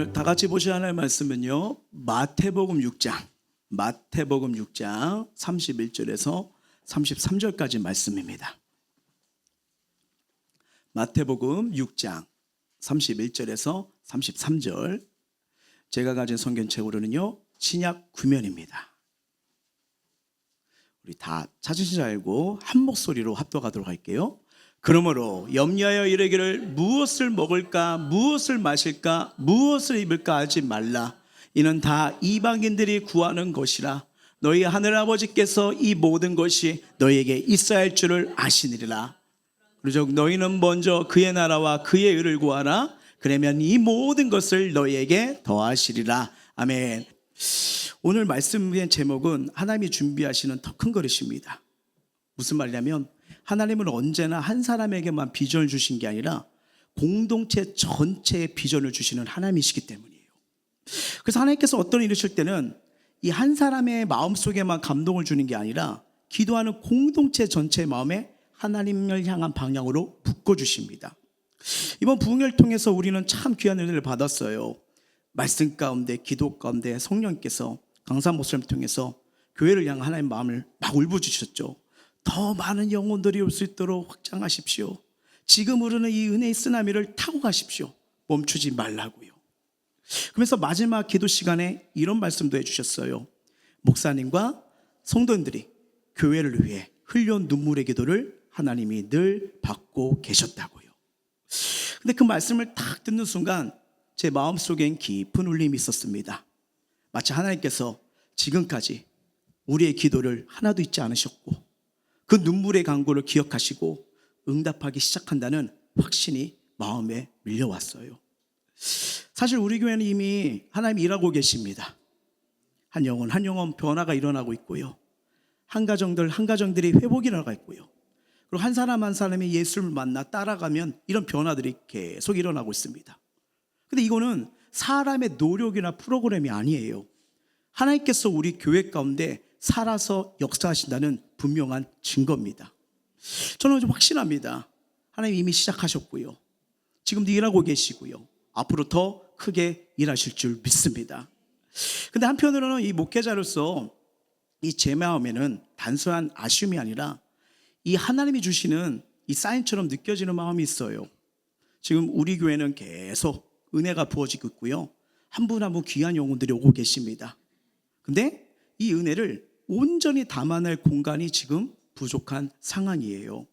오늘 다 같이 보셔야 할 말씀은요, 마태복음 6장 31절에서 33절까지 말씀입니다. 마태복음 6장 31절에서 33절. 제가 가진 성경책으로는요, 신약 구면입니다. 우리 다 찾으신 줄 알고 한 목소리로 합독하도록 할게요. 그러므로 염려하여 이르기를 무엇을 먹을까, 무엇을 마실까, 무엇을 입을까 하지 말라. 이는 다 이방인들이 구하는 것이라. 너희 하늘아버지께서 이 모든 것이 너희에게 있어야 할 줄을 아시느니라. 그러즉 너희는 먼저 그의 나라와 그의 의를 구하라. 그러면 이 모든 것을 너희에게 더하시리라. 아멘. 오늘 말씀의 제목은 하나님이 준비하시는 더 큰 그릇입니다. 무슨 말이냐면, 하나님은 언제나 한 사람에게만 비전을 주신 게 아니라 공동체 전체에 비전을 주시는 하나님이시기 때문이에요. 그래서 하나님께서 어떤 일을 하실 때는 이 한 사람의 마음속에만 감동을 주는 게 아니라 기도하는 공동체 전체의 마음에 하나님을 향한 방향으로 묶어주십니다. 이번 부흥회를 통해서 우리는 참 귀한 은혜를 받았어요. 말씀 가운데, 기도 가운데 성령께서 강사 목사님을 통해서 교회를 향한 하나님의 마음을 막 울부짖으셨죠. 더 많은 영혼들이 올 수 있도록 확장하십시오. 지금 흐르는 이 은혜의 쓰나미를 타고 가십시오. 멈추지 말라고요. 그러면서 마지막 기도 시간에 이런 말씀도 해주셨어요. 목사님과 성도님들이 교회를 위해 흘려온 눈물의 기도를 하나님이 늘 받고 계셨다고요. 근데 그 말씀을 딱 듣는 순간 제 마음속엔 깊은 울림이 있었습니다. 마치 하나님께서 지금까지 우리의 기도를 하나도 잊지 않으셨고 그 눈물의 간구를 기억하시고 응답하기 시작한다는 확신이 마음에 밀려왔어요. 사실 우리 교회는 이미 하나님이 일하고 계십니다. 한 영혼 한 영혼 변화가 일어나고 있고요, 한 가정들이 회복이 일어나고 있고요, 그리고 한 사람 한 사람이 예수를 만나 따라가면 이런 변화들이 계속 일어나고 있습니다. 근데 이거는 사람의 노력이나 프로그램이 아니에요. 하나님께서 우리 교회 가운데 살아서 역사하신다는 분명한 증거입니다. 저는 좀 확신합니다. 하나님 이미 시작하셨고요, 지금도 일하고 계시고요, 앞으로 더 크게 일하실 줄 믿습니다. 근데 한편으로는 이 목회자로서 이 제 마음에는 단순한 아쉬움이 아니라 이 하나님이 주시는 이 사인처럼 느껴지는 마음이 있어요. 지금 우리 교회는 계속 은혜가 부어지고 있고요, 한 분 한 분 귀한 영혼들이 오고 계십니다. 근데 이 은혜를 온전히 담아낼 공간이 지금 부족한 상황이에요.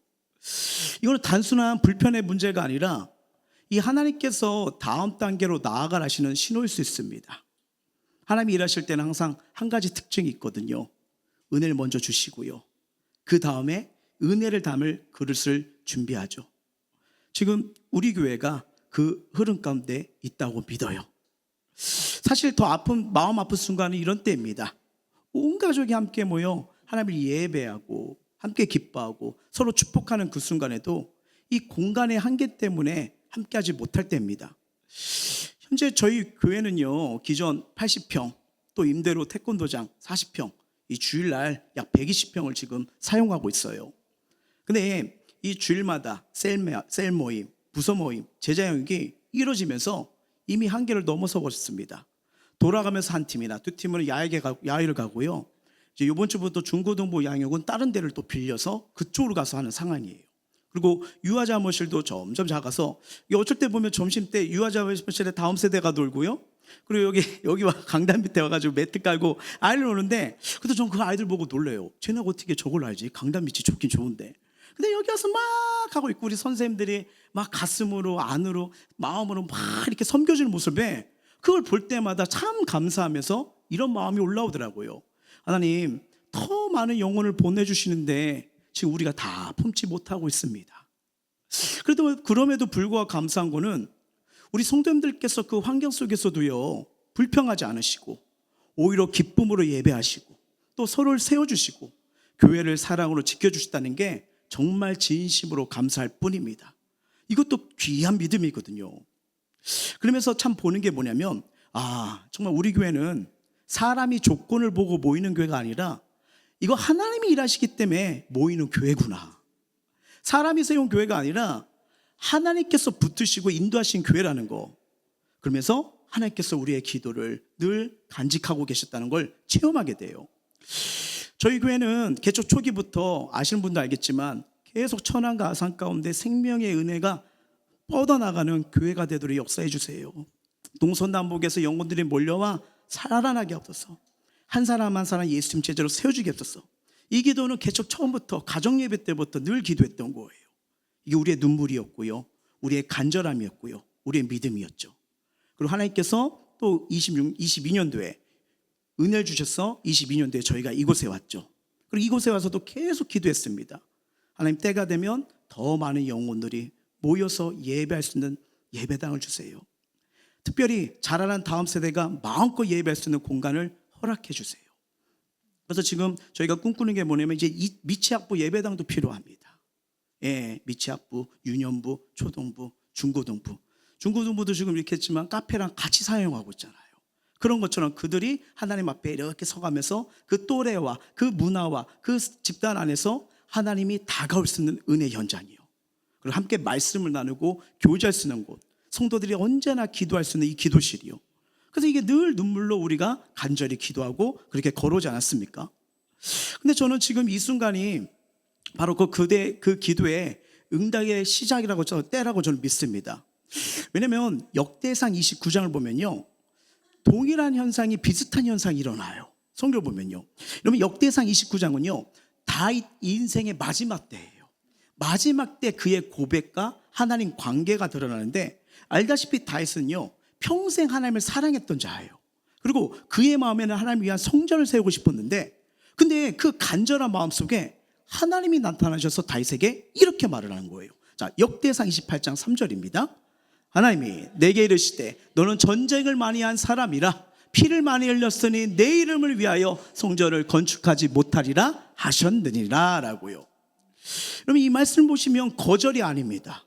이거는 단순한 불편의 문제가 아니라 이 하나님께서 다음 단계로 나아가라시는 신호일 수 있습니다. 하나님이 일하실 때는 항상 한 가지 특징이 있거든요. 은혜를 먼저 주시고요, 그 다음에 은혜를 담을 그릇을 준비하죠. 지금 우리 교회가 그 흐름 가운데 있다고 믿어요. 사실 더 마음 아픈 순간은 이런 때입니다. 온 가족이 함께 모여 하나님을 예배하고 함께 기뻐하고 서로 축복하는 그 순간에도 이 공간의 한계 때문에 함께하지 못할 때입니다. 현재 저희 교회는요, 기존 80평, 또 임대로 태권도장 40평, 이 주일날 약 120평을 지금 사용하고 있어요. 근데 이 주일마다 셀 모임, 부서 모임, 제자 영역이 이루어지면서 이미 한계를 넘어서 버렸습니다. 돌아가면서 한 팀이나 두 팀은 야외를 가고요, 이제 이번 주부터 중고등부 양육은 다른 데를 또 빌려서 그쪽으로 가서 하는 상황이에요. 그리고 유아자모실도 점점 작아서 어쩔 때 보면 점심 때 유아자모실에 다음 세대가 놀고요, 그리고 여기 와 강단 밑에 와가지고 매트 깔고 아이를 노는데, 근데 전 그 아이들 보고 놀래요. 쟤네가 어떻게 저걸 알지? 강단 밑이 좋긴 좋은데. 근데 여기 와서 막 하고 있고, 우리 선생님들이 막 가슴으로 안으로 마음으로 막 이렇게 섬겨주는 모습에 그걸 볼 때마다 참 감사하면서 이런 마음이 올라오더라고요. 하나님, 더 많은 영혼을 보내주시는데 지금 우리가 다 품지 못하고 있습니다. 그럼에도 불구하고 감사한 거는 우리 성도님들께서 그 환경 속에서도요, 불평하지 않으시고 오히려 기쁨으로 예배하시고 또 서로를 세워주시고 교회를 사랑으로 지켜주셨다는 게 정말 진심으로 감사할 뿐입니다. 이것도 귀한 믿음이거든요. 그러면서 참 보는 게 뭐냐면, 정말 우리 교회는 사람이 조건을 보고 모이는 교회가 아니라 이거 하나님이 일하시기 때문에 모이는 교회구나. 사람이 세운 교회가 아니라 하나님께서 붙으시고 인도하신 교회라는 거. 그러면서 하나님께서 우리의 기도를 늘 간직하고 계셨다는 걸 체험하게 돼요. 저희 교회는 개척 초기부터 아시는 분도 알겠지만 계속 천안과 아산 가운데 생명의 은혜가 뻗어나가는 교회가 되도록 역사해 주세요. 동서남북에서 영혼들이 몰려와 살아나게 하옵소서. 한 사람 한 사람 예수님 제자로 세워주게 하옵소서. 이 기도는 개척 처음부터 가정예배 때부터 늘 기도했던 거예요. 이게 우리의 눈물이었고요, 우리의 간절함이었고요, 우리의 믿음이었죠. 그리고 하나님께서 또 22년도에 은혜를 주셔서 22년도에 저희가 이곳에 왔죠. 그리고 이곳에 와서도 계속 기도했습니다. 하나님, 때가 되면 더 많은 영혼들이 모여서 예배할 수 있는 예배당을 주세요. 특별히 자라난 다음 세대가 마음껏 예배할 수 있는 공간을 허락해 주세요. 그래서 지금 저희가 꿈꾸는 게 뭐냐면 이제 미취학부 예배당도 필요합니다. 예, 미취학부, 유년부, 초등부, 중고등부. 중고등부도 지금 이렇게 했지만 카페랑 같이 사용하고 있잖아요. 그런 것처럼 그들이 하나님 앞에 이렇게 서가면서 그 또래와 그 문화와 그 집단 안에서 하나님이 다가올 수 있는 은혜 현장이요. 그리고 함께 말씀을 나누고 교제할 수 있는 곳, 성도들이 언제나 기도할 수 있는 이 기도실이요. 그래서 이게 늘 눈물로 우리가 간절히 기도하고 그렇게 걸어오지 않았습니까? 근데 저는 지금 이 순간이 바로 그 기도의 응답의 시작이라고 때라고 저는 믿습니다. 왜냐하면 역대상 29장을 보면요, 동일한 현상이 비슷한 현상이 일어나요. 성경을 보면요. 그러면 역대상 29장은요 다윗 인생의 마지막 때예요. 마지막 때 그의 고백과 하나님 관계가 드러나는데, 알다시피 다윗은요 평생 하나님을 사랑했던 자예요. 그리고 그의 마음에는 하나님을 위한 성전을 세우고 싶었는데, 근데 그 간절한 마음 속에 하나님이 나타나셔서 다윗에게 이렇게 말을 하는 거예요. 자, 역대상 28장 3절입니다. 하나님이 내게 이르시되 너는 전쟁을 많이 한 사람이라 피를 많이 흘렸으니 내 이름을 위하여 성전을 건축하지 못하리라 하셨느니라 라고요. 그럼 이 말씀을 보시면 거절이 아닙니다.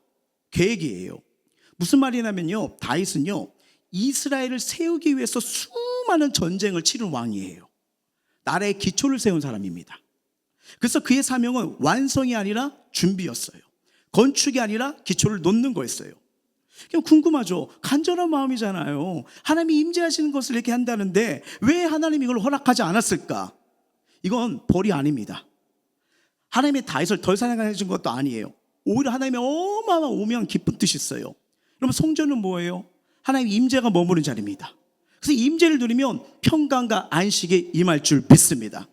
계획이에요. 무슨 말이냐면요, 다윗은요 이스라엘을 세우기 위해서 수많은 전쟁을 치른 왕이에요. 나라의 기초를 세운 사람입니다. 그래서 그의 사명은 완성이 아니라 준비였어요. 건축이 아니라 기초를 놓는 거였어요. 그냥 궁금하죠. 간절한 마음이잖아요. 하나님이 임재하시는 것을 이렇게 한다는데 왜 하나님이 이걸 허락하지 않았을까? 이건 벌이 아닙니다. 하나님의 다윗을 덜 사랑해 준 것도 아니에요. 오히려 하나님의 어마어마한 오묘한 기쁜 뜻이 있어요. 여러분, 성전은 뭐예요? 하나님의 임재가 머무는 자리입니다. 그래서 임재를 누리면 평강과 안식이 임할 줄 믿습니다.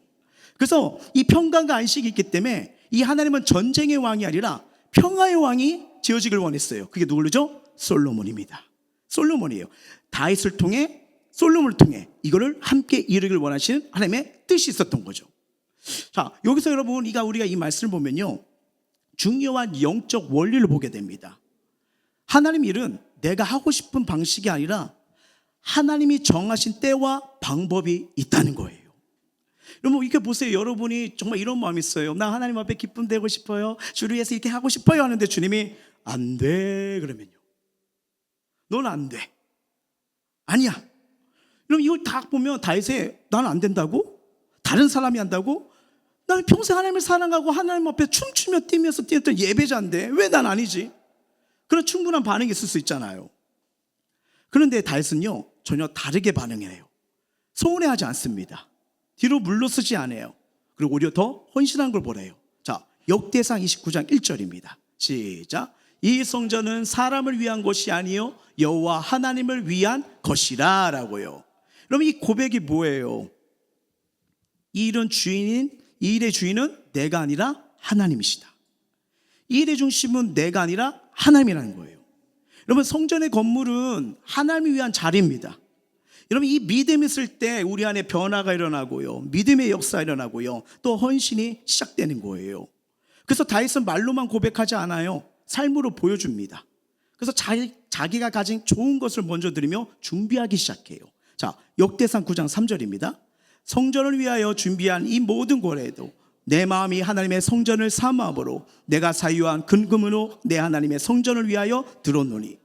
그래서 이 평강과 안식이 있기 때문에 이 하나님은 전쟁의 왕이 아니라 평화의 왕이 지어지길 원했어요. 그게 누구죠? 솔로몬입니다. 솔로몬이에요. 다윗을 통해, 솔로몬을 통해 이거를 함께 이루길 원하시는 하나님의 뜻이 있었던 거죠. 자, 여기서 여러분 우리가 이 말씀을 보면요 중요한 영적 원리를 보게 됩니다. 하나님 일은 내가 하고 싶은 방식이 아니라 하나님이 정하신 때와 방법이 있다는 거예요. 여러분, 이렇게 보세요. 여러분이 정말 이런 마음이 있어요. 나 하나님 앞에 기쁨 되고 싶어요, 주를 위해서 이렇게 하고 싶어요 하는데 주님이 안 돼 그러면요, 넌 안 돼, 아니야. 그럼 이걸 다 보면 다윗에 난 안 된다고? 다른 사람이 한다고? 나는 평생 하나님을 사랑하고 하나님 앞에 춤추며 뛰면서 뛰었던 예배자인데 왜 난 아니지? 그런 충분한 반응이 있을 수 있잖아요. 그런데 다윗은요 전혀 다르게 반응해요. 서운해하지 않습니다. 뒤로 물러서지 않아요. 그리고 오히려 더 헌신한 걸 보래요. 자, 역대상 29장 1절입니다. 시작. 이 성전은 사람을 위한 것이 아니요 여호와 하나님을 위한 것이라 라고요. 그러면 이 고백이 뭐예요? 이 일의 주인은 내가 아니라 하나님이시다. 이 일의 중심은 내가 아니라 하나님이라는 거예요. 여러분, 성전의 건물은 하나님을 위한 자리입니다. 여러분, 이 믿음이 있을 때 우리 안에 변화가 일어나고요, 믿음의 역사가 일어나고요, 또 헌신이 시작되는 거예요. 그래서 다윗은 말로만 고백하지 않아요. 삶으로 보여줍니다. 그래서 자기가 가진 좋은 것을 먼저 드리며 준비하기 시작해요. 자, 역대상 9장 3절입니다. 성전을 위하여 준비한 이 모든 고래도 내 마음이 하나님의 성전을 삼음으로 내가 사유한 근금으로 내 하나님의 성전을 위하여 들었노니.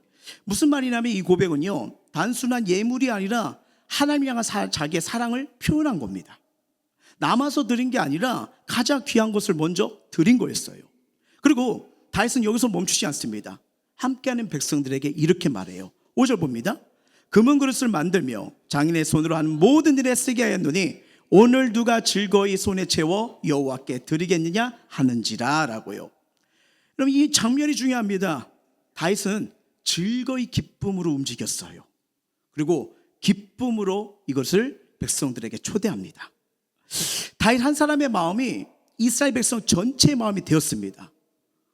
무슨 말이냐면 이 고백은요 단순한 예물이 아니라 하나님 향한 자기의 사랑을 표현한 겁니다. 남아서 드린 게 아니라 가장 귀한 것을 먼저 드린 거였어요. 그리고 다윗은 여기서 멈추지 않습니다. 함께하는 백성들에게 이렇게 말해요. 5절 봅니다. 금은 그릇을 만들며 장인의 손으로 하는 모든 일에 쓰게 하였노니 오늘 누가 즐거이 손에 채워 여호와께 드리겠느냐 하는지라 라고요. 여러분, 이 장면이 중요합니다. 다윗은 즐거이 기쁨으로 움직였어요. 그리고 기쁨으로 이것을 백성들에게 초대합니다. 다윗 한 사람의 마음이 이스라엘 백성 전체의 마음이 되었습니다.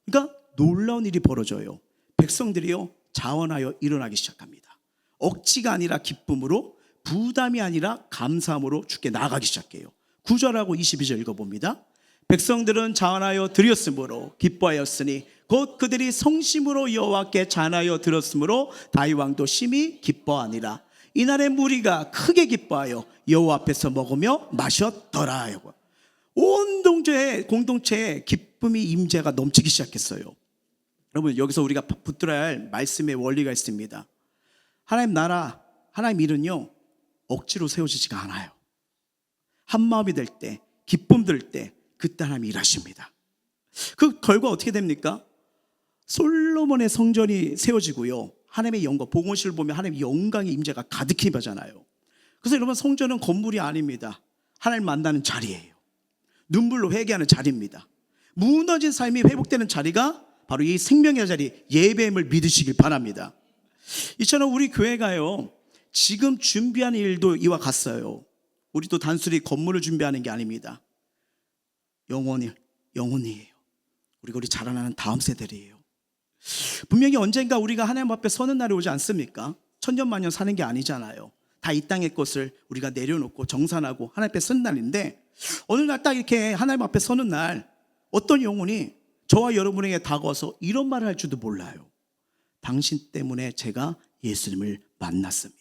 그러니까 놀라운 일이 벌어져요. 백성들이요 자원하여 일어나기 시작합니다. 억지가 아니라 기쁨으로, 부담이 아니라 감사함으로 주께 나아가기 시작해요. 9절하고 22절 읽어봅니다. 백성들은 자원하여 드렸으므로 기뻐하였으니 곧 그들이 성심으로 여호와께 잔하여 드렸으므로 다윗 왕도 심히 기뻐하니라. 이날의 무리가 크게 기뻐하여 여호와 앞에서 먹으며 마셨더라. 온 공동체에 기쁨이 임재가 넘치기 시작했어요. 여러분, 여기서 우리가 붙들어야 할 말씀의 원리가 있습니다. 하나님 나라, 하나님 일은요 억지로 세워지지가 않아요. 한 마음이 될 때, 기쁨 들 때 그때 하나님이 일하십니다. 그 결과 어떻게 됩니까? 솔로몬의 성전이 세워지고요, 하나님의 영광, 봉헌실을 보면 하나님의 영광의 임재가 가득히 임하잖아요. 그래서 여러분, 성전은 건물이 아닙니다. 하나님 만나는 자리예요. 눈물로 회개하는 자리입니다. 무너진 삶이 회복되는 자리가 바로 이 생명의 자리, 예배임을 믿으시길 바랍니다. 이처럼 우리 교회가요 지금 준비하는 일도 이와 같아요. 우리도 단순히 건물을 준비하는 게 아닙니다. 영혼이에요. 우리 자라나는 다음 세대들이에요. 분명히 언젠가 우리가 하나님 앞에 서는 날이 오지 않습니까? 천년만년 사는 게 아니잖아요. 다 이 땅의 것을 우리가 내려놓고 정산하고 하나님 앞에 서는 날인데, 어느 날 딱 이렇게 하나님 앞에 서는 날 어떤 영혼이 저와 여러분에게 다가와서 이런 말을 할 줄도 몰라요. 당신 때문에 제가 예수님을 만났습니다.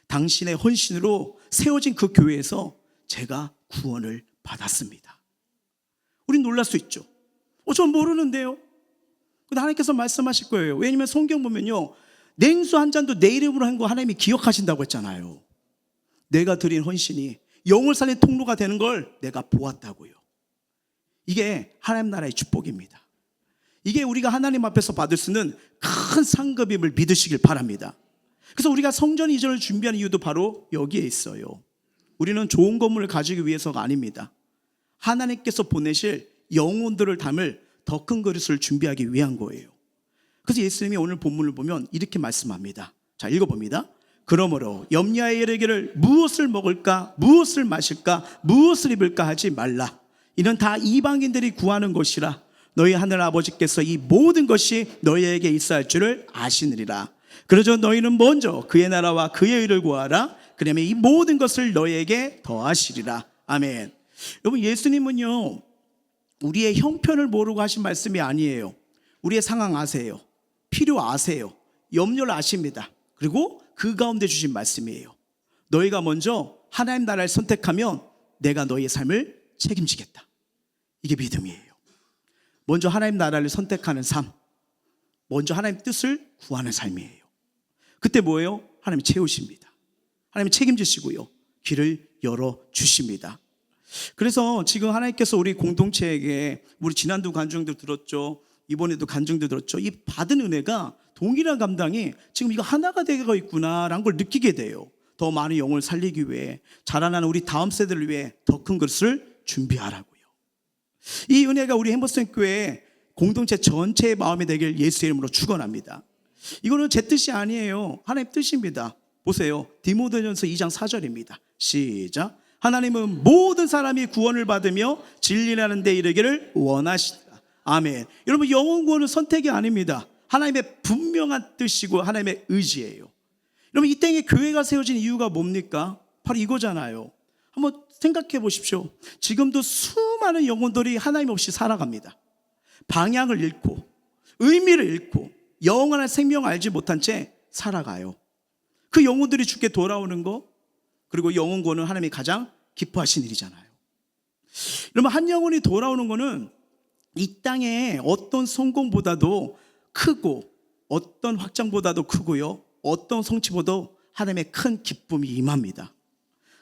당신의 헌신으로 세워진 그 교회에서 제가 구원을 받았습니다. 우린 놀랄 수 있죠. 전 모르는데요. 근데 하나님께서 말씀하실 거예요. 왜냐면 성경 보면요, 냉수 한 잔도 내 이름으로 한 거 하나님이 기억하신다고 했잖아요. 내가 드린 헌신이 영을 살린 통로가 되는 걸 내가 보았다고요. 이게 하나님 나라의 축복입니다. 이게 우리가 하나님 앞에서 받을 수 있는 큰 상급임을 믿으시길 바랍니다. 그래서 우리가 성전 이전을 준비하는 이유도 바로 여기에 있어요. 우리는 좋은 건물을 가지기 위해서가 아닙니다. 하나님께서 보내실 영혼들을 담을 더 큰 그릇을 준비하기 위한 거예요. 그래서 예수님이 오늘 본문을 보면 이렇게 말씀합니다. 자, 읽어봅니다. 그러므로 염려하여 이르기를 무엇을 먹을까, 무엇을 마실까, 무엇을 입을까 하지 말라. 이는 다 이방인들이 구하는 것이라. 너희 하늘 아버지께서 이 모든 것이 너희에게 있어야 할 줄을 아시느니라. 그러저 너희는 먼저 그의 나라와 그의 의를 구하라. 그러면 이 모든 것을 너희에게 더하시리라. 아멘. 여러분, 예수님은요 우리의 형편을 모르고 하신 말씀이 아니에요. 우리의 상황 아세요. 필요 아세요. 염려를 아십니다. 그리고 그 가운데 주신 말씀이에요. 너희가 먼저 하나님 나라를 선택하면 내가 너희의 삶을 책임지겠다. 이게 믿음이에요. 먼저 하나님 나라를 선택하는 삶, 먼저 하나님 뜻을 구하는 삶이에요. 그때 뭐예요? 하나님이 채우십니다. 하나님이 책임지시고요, 길을 열어주십니다. 그래서 지금 하나님께서 우리 공동체에게, 우리 지난주 간증도 들었죠, 이번에도 간증도 들었죠, 이 받은 은혜가 동일한 감당이 지금 이거 하나가 되어 있구나라는 걸 느끼게 돼요. 더 많은 영혼을 살리기 위해, 자라나는 우리 다음 세대를 위해 더 큰 것을 준비하라고요. 이 은혜가 우리 햄버스턴 교회 공동체 전체의 마음이 되길 예수의 이름으로 축원합니다. 이거는 제 뜻이 아니에요. 하나님 뜻입니다. 보세요. 디모데전서 2장 4절입니다. 시작. 하나님은 모든 사람이 구원을 받으며 진리라는 데 이르기를 원하시다. 아멘. 여러분, 영혼 구원은 선택이 아닙니다. 하나님의 분명한 뜻이고 하나님의 의지예요. 여러분, 이 땅에 교회가 세워진 이유가 뭡니까? 바로 이거잖아요. 한번 생각해 보십시오. 지금도 수많은 영혼들이 하나님 없이 살아갑니다. 방향을 잃고 의미를 잃고 영원한 생명을 알지 못한 채 살아가요. 그 영혼들이 주께 돌아오는 거, 그리고 영혼 구원은 하나님이 가장 기뻐하신 일이잖아요. 여러분, 한 영혼이 돌아오는 거는 이 땅에 어떤 성공보다도 크고, 어떤 확장보다도 크고요, 어떤 성취보다도 하나님의 큰 기쁨이 임합니다.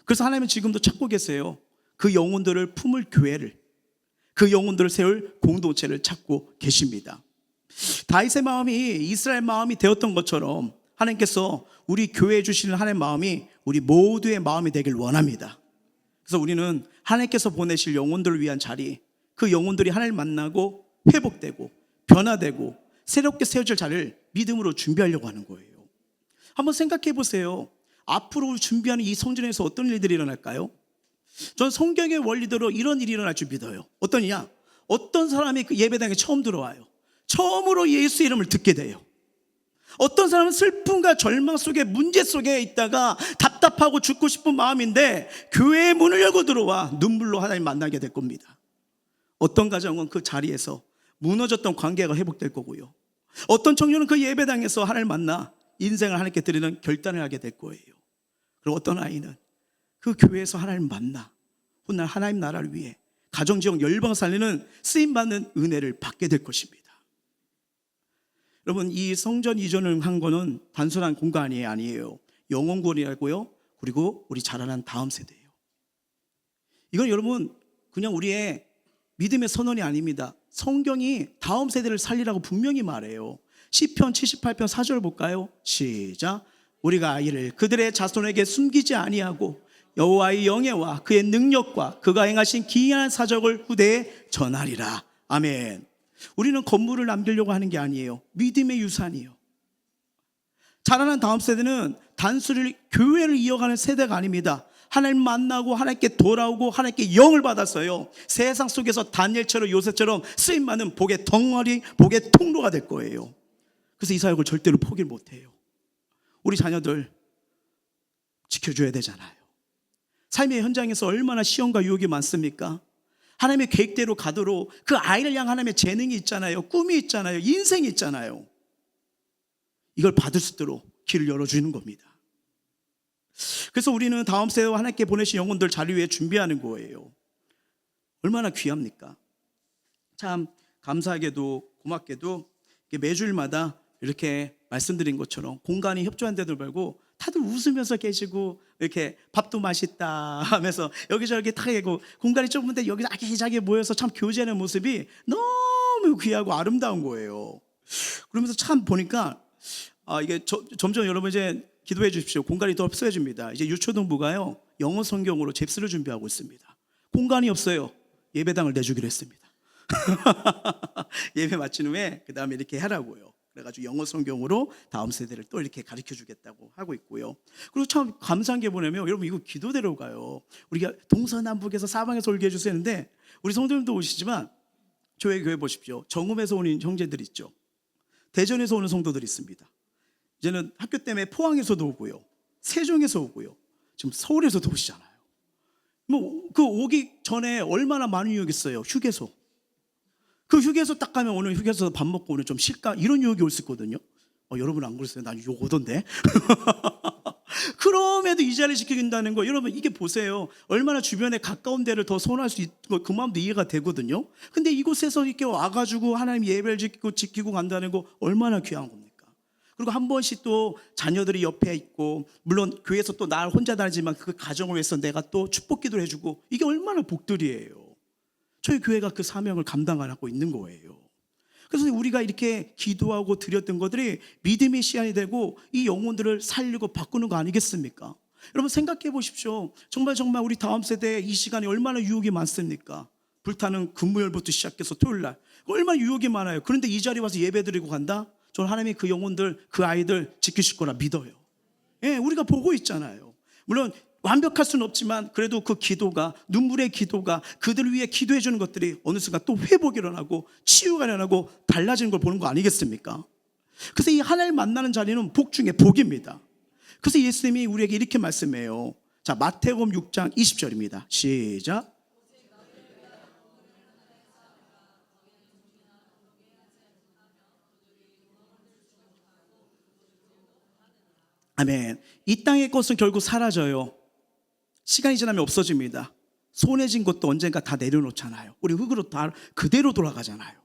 그래서 하나님은 지금도 찾고 계세요. 그 영혼들을 품을 교회를, 그 영혼들을 세울 공동체를 찾고 계십니다. 다윗의 마음이 이스라엘 마음이 되었던 것처럼 하나님께서 우리 교회에 주시는 하나님의 마음이 우리 모두의 마음이 되길 원합니다. 그래서 우리는 하나님께서 보내실 영혼들을 위한 자리, 그 영혼들이 하나님을 만나고 회복되고 변화되고 새롭게 세워질 자리를 믿음으로 준비하려고 하는 거예요. 한번 생각해 보세요. 앞으로 준비하는 이 성전에서 어떤 일들이 일어날까요? 전 성경의 원리대로 이런 일이 일어날 줄 믿어요. 어떤 이냐? 어떤 사람이 그 예배당에 처음 들어와요. 처음으로 예수 이름을 듣게 돼요. 어떤 사람은 슬픔과 절망 속에 문제 속에 있다가 답답하고 죽고 싶은 마음인데 교회의 문을 열고 들어와 눈물로 하나님 만나게 될 겁니다. 어떤 가정은 그 자리에서 무너졌던 관계가 회복될 거고요. 어떤 청년은 그 예배당에서 하나님을 만나 인생을 하나님께 드리는 결단을 하게 될 거예요. 그리고 어떤 아이는 그 교회에서 하나님을 만나 훗날 하나님 나라를 위해 가정지역 열방을 살리는 쓰임받는 은혜를 받게 될 것입니다. 여러분, 이 성전 이전을 한 거는 단순한 공간이 아니에요. 영혼구원이라고요. 그리고 우리 자라난 다음 세대예요. 이건 여러분 그냥 우리의 믿음의 선언이 아닙니다. 성경이 다음 세대를 살리라고 분명히 말해요. 시편 78편 4절 볼까요? 시작. 우리가 아이를 그들의 자손에게 숨기지 아니하고 여호와의 영예와 그의 능력과 그가 행하신 기이한 사적을 후대에 전하리라. 아멘. 우리는 건물을 남기려고 하는 게 아니에요. 믿음의 유산이에요. 자라난 다음 세대는 단순히 교회를 이어가는 세대가 아닙니다. 하나님 만나고 하나님께 돌아오고 하나님께 영을 받았어요. 세상 속에서 다니엘처럼 요셉처럼 쓰임받는 복의 덩어리, 복의 통로가 될 거예요. 그래서 이 사역을 절대로 포기를 못해요. 우리 자녀들 지켜줘야 되잖아요. 삶의 현장에서 얼마나 시험과 유혹이 많습니까? 하나님의 계획대로 가도록 그 아이를 향한 하나님의 재능이 있잖아요. 꿈이 있잖아요. 인생이 있잖아요. 이걸 받을 수 있도록 길을 열어주는 겁니다. 그래서 우리는 다음 세대와 하나님께 보내신 영혼들 자리 위해 준비하는 거예요. 얼마나 귀합니까? 참 감사하게도 고맙게도 매주일마다 이렇게 말씀드린 것처럼 공간이 협조한데도 말고 다들 웃으면서 계시고 이렇게 밥도 맛있다 하면서 여기저기 다 계고 공간이 좁은데 여기서 아기자기 모여서 참 교제하는 모습이 너무 귀하고 아름다운 거예요. 그러면서 참 보니까 이게 점점 여러분 이제 기도해 주십시오. 공간이 더 없어집니다. 이제 유초등부가요 영어 성경으로 잽스를 준비하고 있습니다. 공간이 없어요. 예배당을 내주기로 했습니다. 예배 마친 후에 그 다음에 이렇게 하라고요. 그래가지고 영어 성경으로 다음 세대를 또 이렇게 가르쳐 주겠다고 하고 있고요. 그리고 참 감사한 게 뭐냐면 여러분 이거 기도대로 가요. 우리가 동서남북에서 사방에서 올게 해주세요 했는데 우리 성도님도 오시지만 저희 교회 보십시오. 정읍에서 오는 형제들 있죠. 대전에서 오는 성도들 있습니다. 이제는 학교 때문에 포항에서도 오고요. 세종에서 오고요. 지금 서울에서도 오시잖아요. 뭐 그 오기 전에 얼마나 많은 유혹이 있어요. 휴게소. 그 휴게소 딱 가면 오늘 휴게소 밥 먹고 오늘 좀 쉴까? 이런 유혹이 올 수 있거든요. 여러분 안 그랬어요? 난 유혹 오던데. 그럼에도 이 자리를 지키긴다는 거 여러분 이게 보세요. 얼마나 주변에 가까운 데를 더 선호할 수 있고 그 마음도 이해가 되거든요. 근데 이곳에서 이렇게 와가지고 하나님 예배를 지키고 간다는 거 얼마나 귀한 겁니까? 그리고 한 번씩 또 자녀들이 옆에 있고 물론 교회에서 또 날 혼자 다니지만 그 가정을 위해서 내가 또 축복 기도를 해주고 이게 얼마나 복들이에요. 저희 교회가 그 사명을 감당하고 있는 거예요. 그래서 우리가 이렇게 기도하고 드렸던 것들이 믿음의 씨앗이 되고 이 영혼들을 살리고 바꾸는 거 아니겠습니까? 여러분 생각해 보십시오. 정말 우리 다음 세대에 이 시간에 얼마나 유혹이 많습니까? 불타는 금요일부터 시작해서 토요일날 얼마나 유혹이 많아요. 그런데 이 자리에 와서 예배 드리고 간다? 저는 하나님이 그 영혼들 그 아이들 지키실 거라 믿어요. 예, 우리가 보고 있잖아요. 물론 완벽할 수는 없지만 그래도 그 기도가 눈물의 기도가 그들을 위해 기도해 주는 것들이 어느 순간 또 회복이 일어나고 치유가 일어나고 달라지는 걸 보는 거 아니겠습니까? 그래서 이 하나님 만나는 자리는 복 중에 복입니다. 그래서 예수님이 우리에게 이렇게 말씀해요. 자, 마태복음 6장 20절입니다. 시작. 아멘. 이 땅의 것은 결국 사라져요. 시간이 지나면 없어집니다. 손해진 것도 언젠가 다 내려놓잖아요. 우리 흙으로 다 그대로 돌아가잖아요.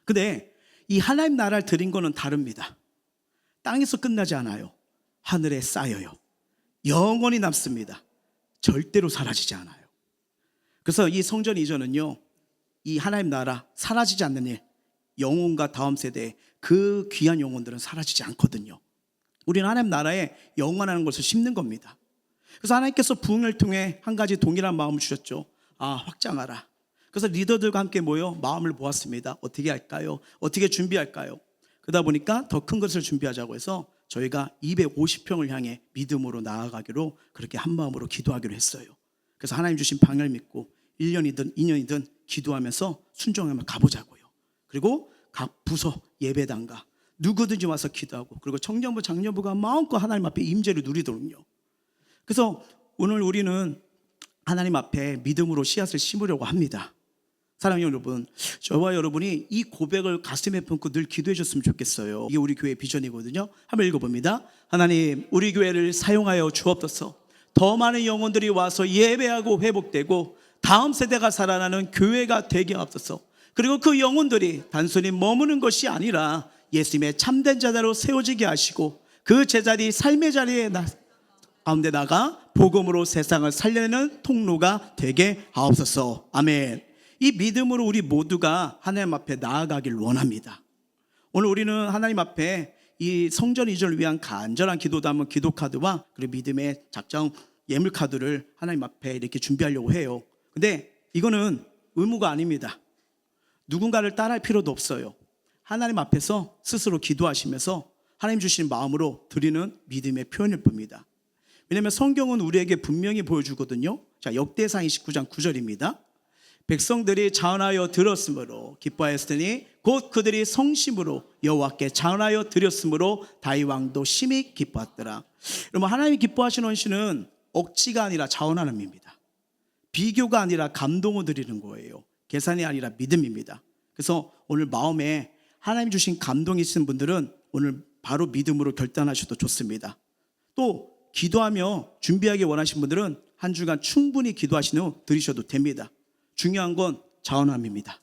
근데 이 하나님 나라를 드린 거는 다릅니다. 땅에서 끝나지 않아요. 하늘에 쌓여요. 영원히 남습니다. 절대로 사라지지 않아요. 그래서 이 성전 이전은요, 이 하나님 나라 사라지지 않는 일, 영혼과 다음 세대 그 귀한 영혼들은 사라지지 않거든요. 우리는 하나님 나라에 영원한 것을 심는 겁니다. 그래서 하나님께서 부흥을 통해 한 가지 동일한 마음을 주셨죠. 확장하라. 그래서 리더들과 함께 모여 마음을 모았습니다. 어떻게 할까요? 어떻게 준비할까요? 그러다 보니까 더 큰 것을 준비하자고 해서 저희가 250평을 향해 믿음으로 나아가기로 그렇게 한 마음으로 기도하기로 했어요. 그래서 하나님 주신 방향을 믿고 1년이든 2년이든 기도하면서 순종하며 가보자고요. 그리고 각 부서 예배당과 누구든지 와서 기도하고, 그리고 청년부 장년부가 마음껏 하나님 앞에 임재를 누리도록요. 그래서 오늘 우리는 하나님 앞에 믿음으로 씨앗을 심으려고 합니다. 사랑하는 여러분, 저와 여러분이 이 고백을 가슴에 품고 늘 기도해 줬으면 좋겠어요. 이게 우리 교회의 비전이거든요. 한번 읽어봅니다. 하나님, 우리 교회를 사용하여 주옵소서. 더 많은 영혼들이 와서 예배하고 회복되고 다음 세대가 살아나는 교회가 되게 하옵소서. 그리고 그 영혼들이 단순히 머무는 것이 아니라 예수님의 참된 제자로 세워지게 하시고 그 제자들이 삶의 자리에 가운데 나가 복음으로 세상을 살려내는 통로가 되게 하옵소서. 아멘. 이 믿음으로 우리 모두가 하나님 앞에 나아가길 원합니다. 오늘 우리는 하나님 앞에 이 성전 이전을 위한 간절한 기도 담은 기도 카드와 그리고 믿음의 작정 예물 카드를 하나님 앞에 이렇게 준비하려고 해요. 근데 이거는 의무가 아닙니다. 누군가를 따라할 필요도 없어요. 하나님 앞에서 스스로 기도하시면서 하나님 주신 마음으로 드리는 믿음의 표현일 뿐입니다. 왜냐하면 성경은 우리에게 분명히 보여주거든요. 자, 역대상 29장 9절입니다. 백성들이 자원하여 드렸으므로 기뻐하였으니 곧 그들이 성심으로 여호와께 자원하여 드렸으므로 다윗 왕도 심히 기뻐하더라. 여러분, 하나님이 기뻐하시는 헌신은 억지가 아니라 자원하는입니다. 비교가 아니라 감동을 드리는 거예요. 계산이 아니라 믿음입니다. 그래서 오늘 마음에 하나님 주신 감동이 있으신 분들은 오늘 바로 믿음으로 결단하셔도 좋습니다. 또 기도하며 준비하기 원하시는 분들은 한 주간 충분히 기도하신 후 드리셔도 됩니다. 중요한 건 자원함입니다.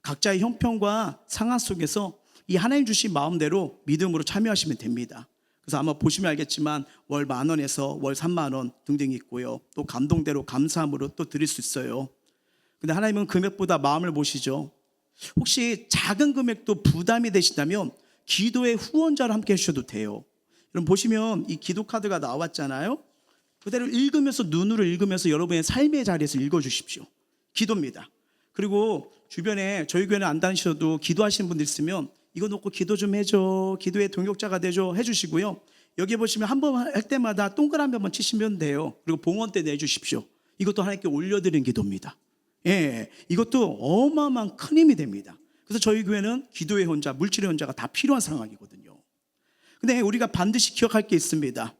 각자의 형편과 상황 속에서 이 하나님 주신 마음대로 믿음으로 참여하시면 됩니다. 그래서 아마 보시면 알겠지만 월 10,000원에서 월 30,000원 등등 있고요. 또 감동대로 감사함으로 또 드릴 수 있어요. 근데 하나님은 금액보다 마음을 보시죠. 혹시 작은 금액도 부담이 되신다면 기도의 후원자를 함께 해주셔도 돼요. 여러분 보시면 이 기도 카드가 나왔잖아요. 그대로 읽으면서 눈으로 읽으면서 여러분의 삶의 자리에서 읽어주십시오. 기도입니다. 그리고 주변에 저희 교회는 안 다니셔도 기도하시는 분들 있으면 이거 놓고 기도 좀 해줘, 기도의 동역자가 되죠 해주시고요. 여기 보시면 한 번 할 때마다 동그라미 한번 치시면 돼요. 그리고 봉헌 때 내주십시오. 이것도 하나님께 올려드리는 기도입니다. 이것도 어마어마한 큰 힘이 됩니다. 그래서 저희 교회는 기도의 혼자, 물질의 혼자가 다 필요한 상황이거든요. 근데 우리가 반드시 기억할 게 있습니다.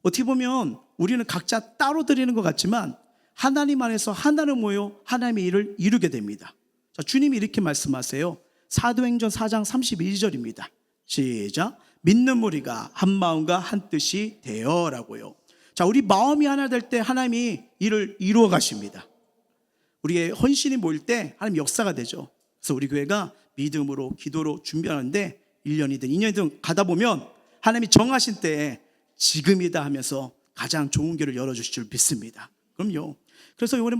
어떻게 보면 우리는 각자 따로 드리는 것 같지만 하나님 안에서 하나로 모여 하나님의 일을 이루게 됩니다. 자, 주님이 이렇게 말씀하세요. 사도행전 4장 32절입니다. 시작. 믿는 무리가 한 마음과 한 뜻이 되어라고요. 자, 우리 마음이 하나 될 때 하나님이 일을 이루어 가십니다. 우리의 헌신이 모일 때 하나님 역사가 되죠. 그래서 우리 교회가 믿음으로 기도로 준비하는데 1년이든 2년이든 가다 보면 하나님이 정하신 때에 지금이다 하면서 가장 좋은 길을 열어주실 줄 믿습니다. 그럼요. 그래서 이번에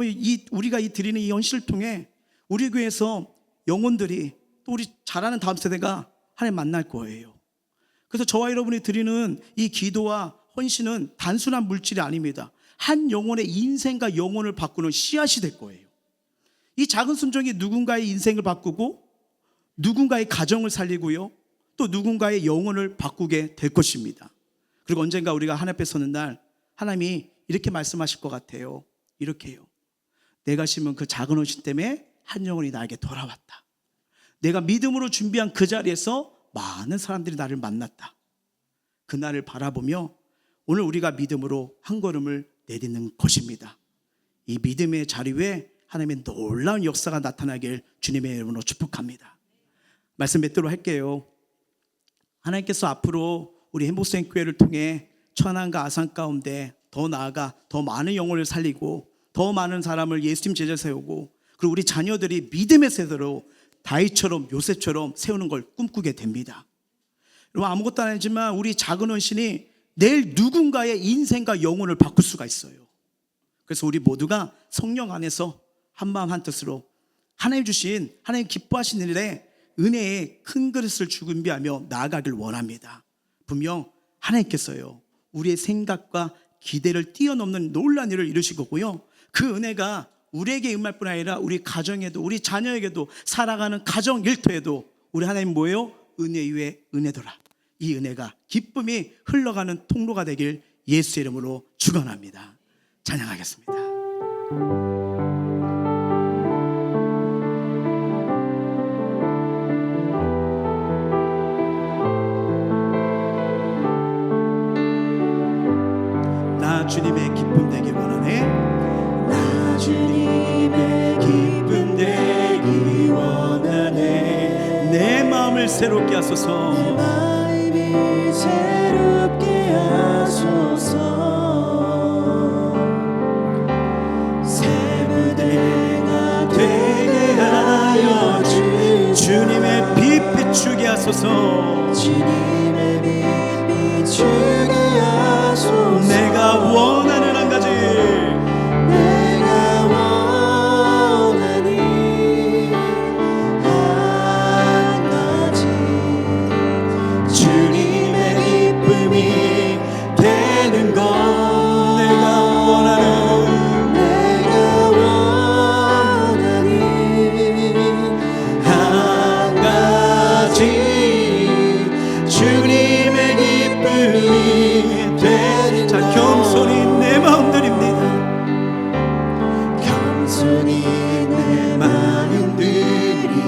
우리가 드리는 이 헌신을 통해 우리 교회에서 영혼들이 또 우리 잘하는 다음 세대가 하나님 만날 거예요. 그래서 저와 여러분이 드리는 이 기도와 헌신은 단순한 물질이 아닙니다. 한 영혼의 인생과 영혼을 바꾸는 씨앗이 될 거예요. 이 작은 순종이 누군가의 인생을 바꾸고 누군가의 가정을 살리고요. 또 누군가의 영혼을 바꾸게 될 것입니다. 그리고 언젠가 우리가 하나님 앞에 서는 날 하나님이 이렇게 말씀하실 것 같아요. 이렇게요. 내가 심은 그 작은 헌신 때문에 한 영혼이 나에게 돌아왔다. 내가 믿음으로 준비한 그 자리에서 많은 사람들이 나를 만났다. 그날을 바라보며 오늘 우리가 믿음으로 한 걸음을 내딛는 것입니다. 이 믿음의 자리 위에 하나님의 놀라운 역사가 나타나길 주님의 이름으로 축복합니다. 말씀 맺도록 할게요. 하나님께서 앞으로 우리 행복생교회를 통해 천안과 아산 가운데 더 나아가 더 많은 영혼을 살리고 더 많은 사람을 예수님 제자 세우고 그리고 우리 자녀들이 믿음의 세대로 다윗처럼 요셉처럼 세우는 걸 꿈꾸게 됩니다. 여러분 아무것도 아니지만 우리 작은 헌신이 내일 누군가의 인생과 영혼을 바꿀 수가 있어요. 그래서 우리 모두가 성령 안에서 한마음 한뜻으로 하나님 주신 하나님 기뻐하시는 일에 은혜의 큰 그릇을 준비하며 나아가길 원합니다. 분명 하나님께서요 우리의 생각과 기대를 뛰어넘는 놀라운 일을 이루실 거고요, 그 은혜가 우리에게 임할 뿐 아니라 우리 가정에도, 우리 자녀에게도, 살아가는 가정 일터에도 우리 하나님 뭐예요? 은혜 위에 은혜더라. 이 은혜가 기쁨이 흘러가는 통로가 되길 예수의 이름으로 축원합니다. 찬양하겠습니다. 나 주님의 기쁨 되길 원하네. 나 주님의 기쁨 되길 원하네. 내 마음을 새롭게 하소서. 내 마음을 새롭게 하소서. 새 무대가 되게 하여 주님의 빛 비추게 하소서. 주님의 빛 비추게 하소서. 내가 원하는 한 가지, 내가 원하는 한 가지, 주님의 기쁨이 되는 것. 내가 원하는 한 가지, 주님의 기쁨이 되는 자, 것. 겸손히 내 마음 드립니다. 겸손히 내 마음 드립니다.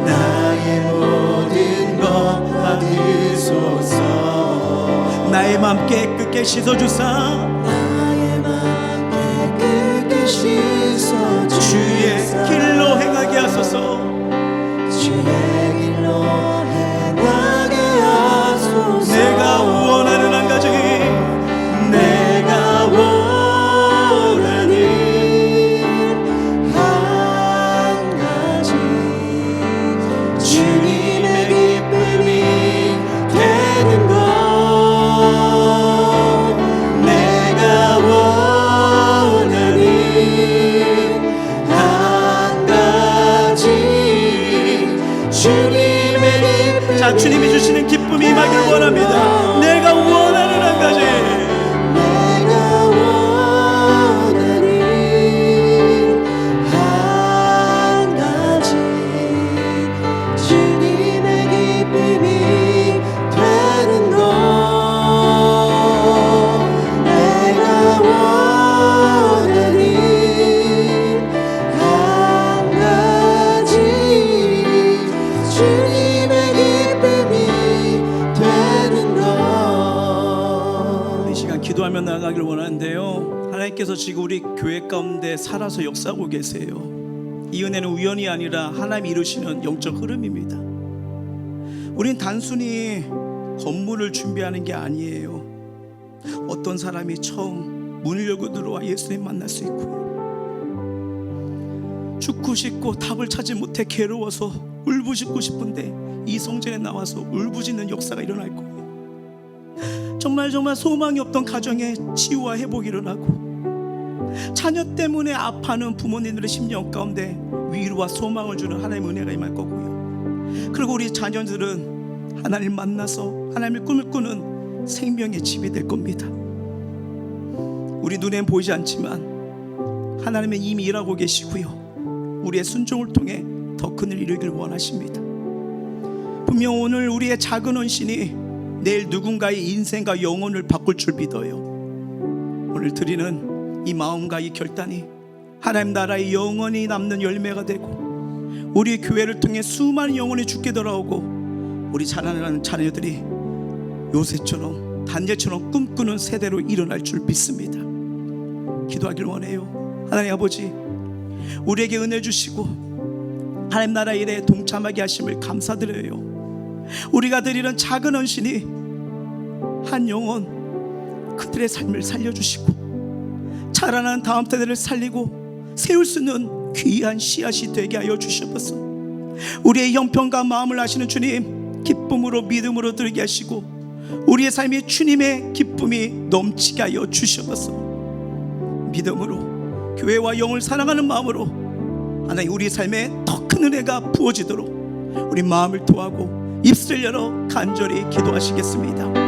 나의 모든 것 받으소서. 나의 마음 깨끗게 씻어주사. 나의 마음 깨끗게 씻어주사. 주의 길로 행하게 하소서. 주의 길로 행하게 하소서. 내가 원하는 한 가지, 내가 원하는 한 가지, 주님의 기쁨이 되는 것. 내가 원하는 한 가지, 주님의 기쁨이. 자, 주님이 주시는 기쁨이 임하길 원합니다. 내가 원하는 한 가지, 내가 원하는 한 가지, 주님의 기쁨이 되는 것. 내가 원하는 한 가지, 주님의 기쁨이 되는 것. 이 시간 기도하며 나아가길 원하는데요, 하나님께서 지금 우리 교회 가운데 살아서 역사하고 계세요. 이 은혜는 우연이 아니라 하나님이 이루시는 영적 흐름입니다. 우린 단순히 건물을 준비하는 게 아니에요. 어떤 사람이 처음 문을 열고 들어와 예수님 만날 수 있고요, 죽고 싶고 답을 찾지 못해 괴로워서 울부짖고 싶은데 이 성전에 나와서 울부짖는 역사가 일어날 거예요. 정말 소망이 없던 가정에 치유와 회복이 일어나고, 자녀 때문에 아파하는 부모님들의 심령 가운데 위로와 소망을 주는 하나님의 은혜가 임할 거고요, 그리고 우리 자녀들은 하나님을 만나서 하나님의 꿈을 꾸는 생명의 집이 될 겁니다. 우리 눈엔 보이지 않지만 하나님은 이미 일하고 계시고요, 우리의 순종을 통해 더 큰 일 이루길 원하십니다. 분명 오늘 우리의 작은 헌신이 내일 누군가의 인생과 영혼을 바꿀 줄 믿어요. 오늘 드리는 이 마음과 이 결단이 하나님 나라의 영원히 남는 열매가 되고, 우리 교회를 통해 수많은 영혼이 죽게 돌아오고, 우리 자라나는 자녀들이 요새처럼 단제처럼 꿈꾸는 세대로 일어날 줄 믿습니다. 기도하길 원해요. 하나님 아버지, 우리에게 은혜 주시고 하나님 나라 일에 동참하게 하심을 감사드려요. 우리가 드리는 작은 헌신이 한 영혼 그들의 삶을 살려주시고 자라나는 다음 세대를 살리고 세울 수 있는 귀한 씨앗이 되게 하여 주시옵소서. 우리의 형편과 마음을 아시는 주님, 기쁨으로 믿음으로 들게 하시고 우리의 삶이 주님의 기쁨이 넘치게 하여 주시옵소서. 믿음으로 교회와 영을 사랑하는 마음으로 하나님 우리 삶에 더 큰 은혜가 부어지도록 우리 마음을 토하고 입술 열어 간절히 기도하시겠습니다.